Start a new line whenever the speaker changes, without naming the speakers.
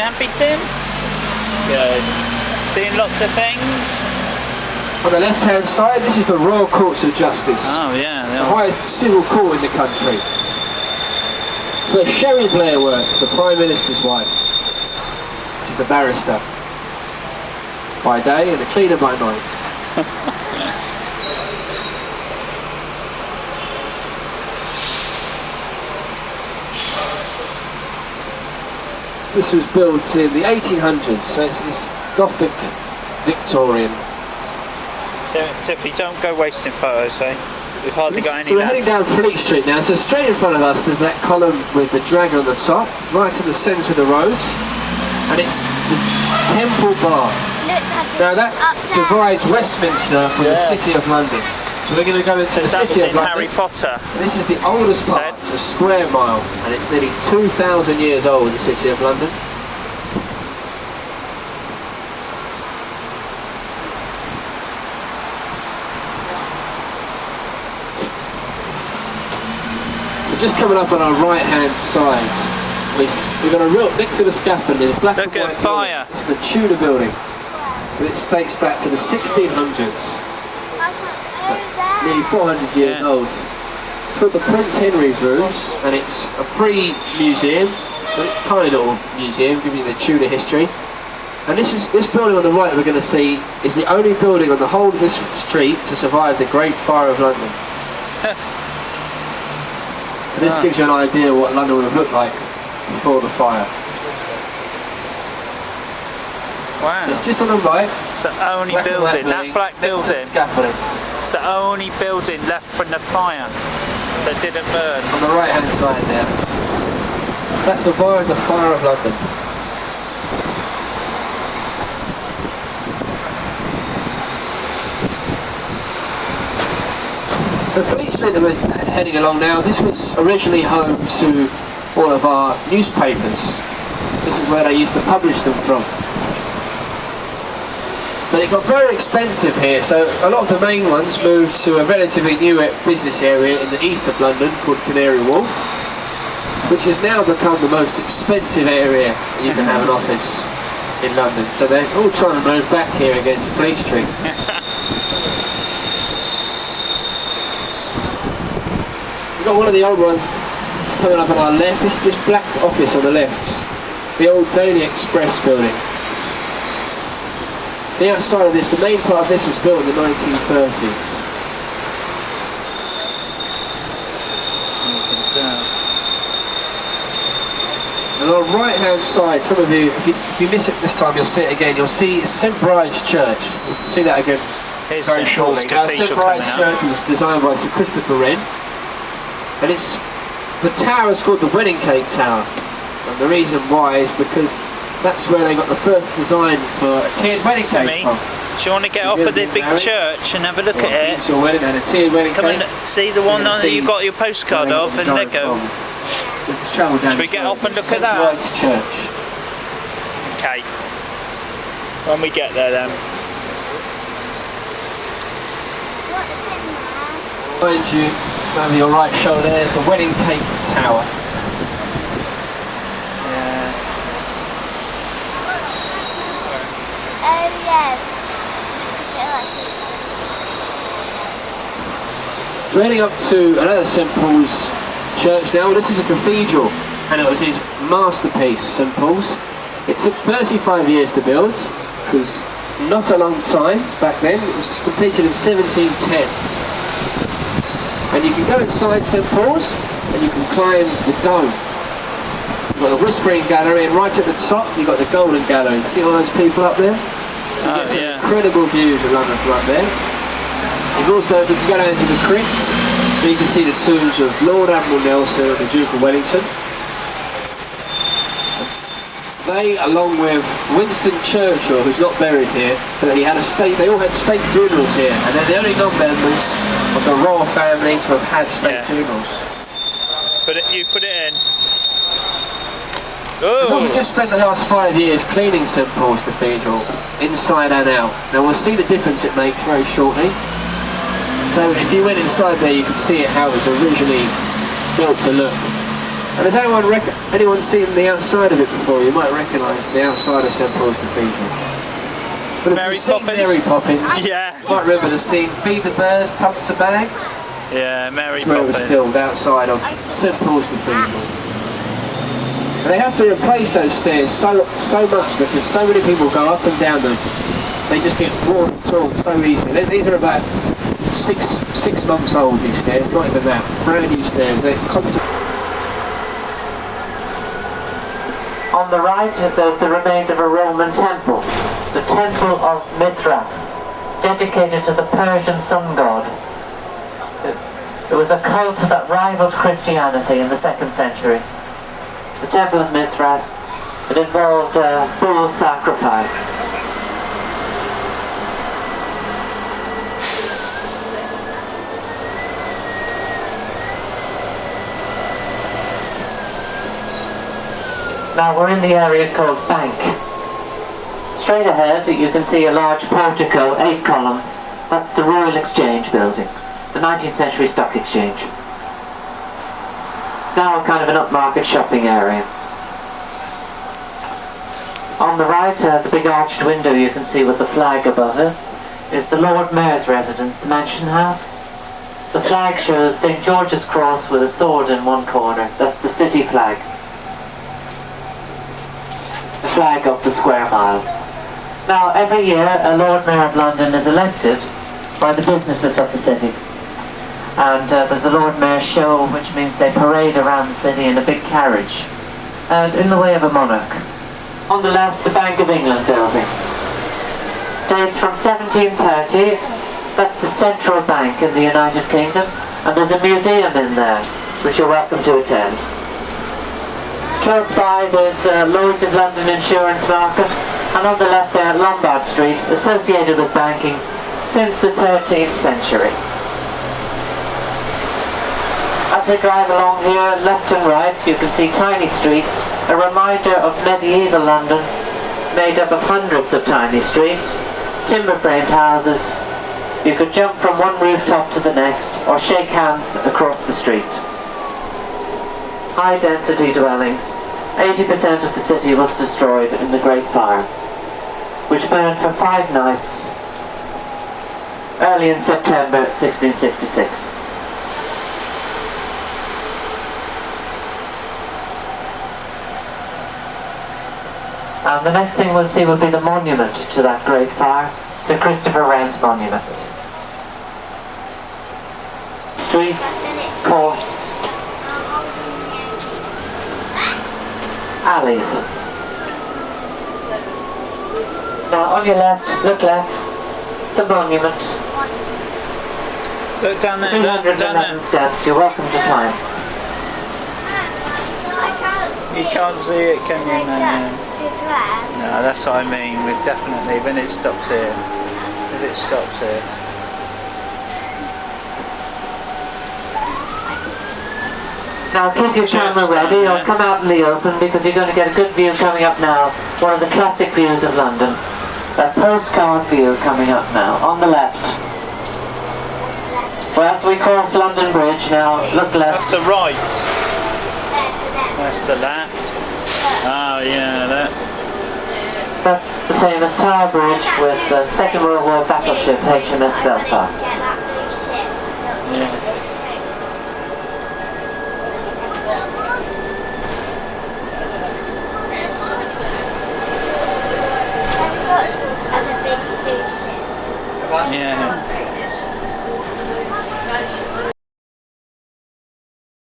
happy, Tim? Good. Seeing lots of things?
On the left-hand side, this is the Royal Courts of Justice.
Oh yeah.
The highest civil court in the country. Where Sherry Blair works, the Prime Minister's wife. She's a barrister by day and a cleaner by night. This was built in the 1800s, so it's Gothic Victorian.
Tiffy, don't go wasting photos, eh? We've hardly got any.
So we're heading down Fleet Street now, so straight in front of us there's that column with the dragon on the top, right in the centre of the road, and it's the Temple Bar. Now that divides Westminster from the City of London. So we're going to go into the City of London.
Harry Potter.
This is the oldest part, it's a square mile, and it's nearly 2,000 years old, the City of London. Just coming up on our right hand side, we've got a real next to the scaffold. There's black and white fire. Building. This is a Tudor building, so it dates back to the 1600s, so nearly 400 years old. It's called the Prince Henry's Rooms, and it's a free museum. It's a tiny little museum giving you the Tudor history. And this building on the right that we're going to see is the only building on the whole of this street to survive the Great Fire of London. So this gives you an idea of what London would have looked like before the fire.
Wow.
So it's just on the right.
It's the only building, that black building.
Scaffolding.
It's the only building left from the fire that didn't burn.
On the right hand side there. That survived the fire of London. So Fleet Street that we're heading along now, this was originally home to all of our newspapers. This is where they used to publish them from. But it got very expensive here, so a lot of the main ones moved to a relatively new business area in the east of London called Canary Wharf, which has now become the most expensive area you can have an office in London. So they're all trying to move back here again to Fleet Street. We've got one of the old ones coming up on our left. This black office on the left, the old Daily Express building. The outside of this, the main part of this was built in the 1930s. And on the right hand side, some of you, if you miss it this time, you'll see it again. You'll see St Bride's Church. You'll see that again very shortly. Now, St Bride's Church was designed by Sir Christopher Wren. And the tower is called the Wedding Cake Tower, and the reason why is because that's where they got the first design for a tiered wedding cake from.
Do you want to get off of the big church and have a look at it?
It's a wedding and a tiered wedding cake.
Come and see the one that you got your postcard of, and there go.
Let's travel down.
Should we get off and look at
that? St Bride's Church.
Okay. When we get there then.
Behind you, over your right shoulder, there's the Wedding Cake Tower.
Yeah.
Oh yes.
We're heading up to another St Paul's church now. This is a cathedral, and it was his masterpiece, St Paul's. It took 35 years to build, because not a long time back then. It was completed in 1710. And you can go inside St Paul's and you can climb the dome. You've got the Whispering Gallery, and right at the top you've got the Golden Gallery. See all those people up there? You get some incredible views of London from up there. You've also, you can go down into the crypt, where you can see the tombs of Lord Admiral Nelson and the Duke of Wellington. They, along with Winston Churchill, who's not buried here, but they all had state funerals here, and they're the only non-members of the royal family to have had state funerals.
You put it in.
Because we just spent the last 5 years cleaning St Paul's Cathedral, inside and out. Now we'll see the difference it makes very shortly. So if you went inside there, you could see it how it was originally built to look. And has anyone seen the outside of it before? You might recognise the outside of St Paul's Cathedral. But if you've seen Mary Poppins,
Yeah.
you might remember the scene, Feed the Birds, Tuck's a Bag.
Yeah, Mary
That's where it was
Poppins.
filmed, outside of St Paul's Cathedral. And they have to replace those stairs so much because so many people go up and down them. They just get worn and torn so easily. These are about six months old, these stairs, not even that. Brand new stairs. They're constantly...
On the right, there's the remains of a Roman temple, the Temple of Mithras, dedicated to the Persian sun god. It was a cult that rivaled Christianity in the 2nd century. The Temple of Mithras, it involved bull sacrifice. Now we're in the area called Bank. Straight ahead you can see a large portico, 8 columns. That's the Royal Exchange building, the 19th century stock exchange. It's now kind of an upmarket shopping area. On the right, the big arched window you can see with the flag above it is the Lord Mayor's residence, the Mansion House. The flag shows St George's Cross with a sword in one corner. That's the city flag. The flag of the square mile. Now, every year a Lord Mayor of London is elected by the businesses of the city. And there's a Lord Mayor show, which means they parade around the city in a big carriage, and in the way of a monarch. On the left, the Bank of England building. Dates from 1730. That's the central bank in the United Kingdom, and there's a museum in there, which you're welcome to attend. Close by, there's Lloyd's of London Insurance Market, and on the left there, Lombard Street, associated with banking since the 13th century. As we drive along here, left and right, you can see tiny streets, a reminder of medieval London, made up of hundreds of tiny streets, timber-framed houses. You could jump from one rooftop to the next, or shake hands across the street. High-density dwellings. 80% of the city was destroyed in the Great Fire, which burned for 5 nights, early in September 1666. And the next thing we'll see will be the monument to that Great Fire, Sir Christopher Wren's monument. Streets, courts, alleys. Now on your left, look left, the monument.
Look down there, look, down
311
there.
steps, you're welcome to climb.
You can't see it, can you? No, that's what I mean. We've definitely, when it stops here, if it stops here.
Now keep your camera ready, or come out in the open, because you're going to get a good view coming up now. One of the classic views of London. A postcard view coming up now, on the left. Well, as we cross London Bridge now, look left.
That's the right. That's the left. Oh yeah, that.
That's the famous Tower Bridge with the Second World War battleship HMS Belfast.
Yeah. Yeah.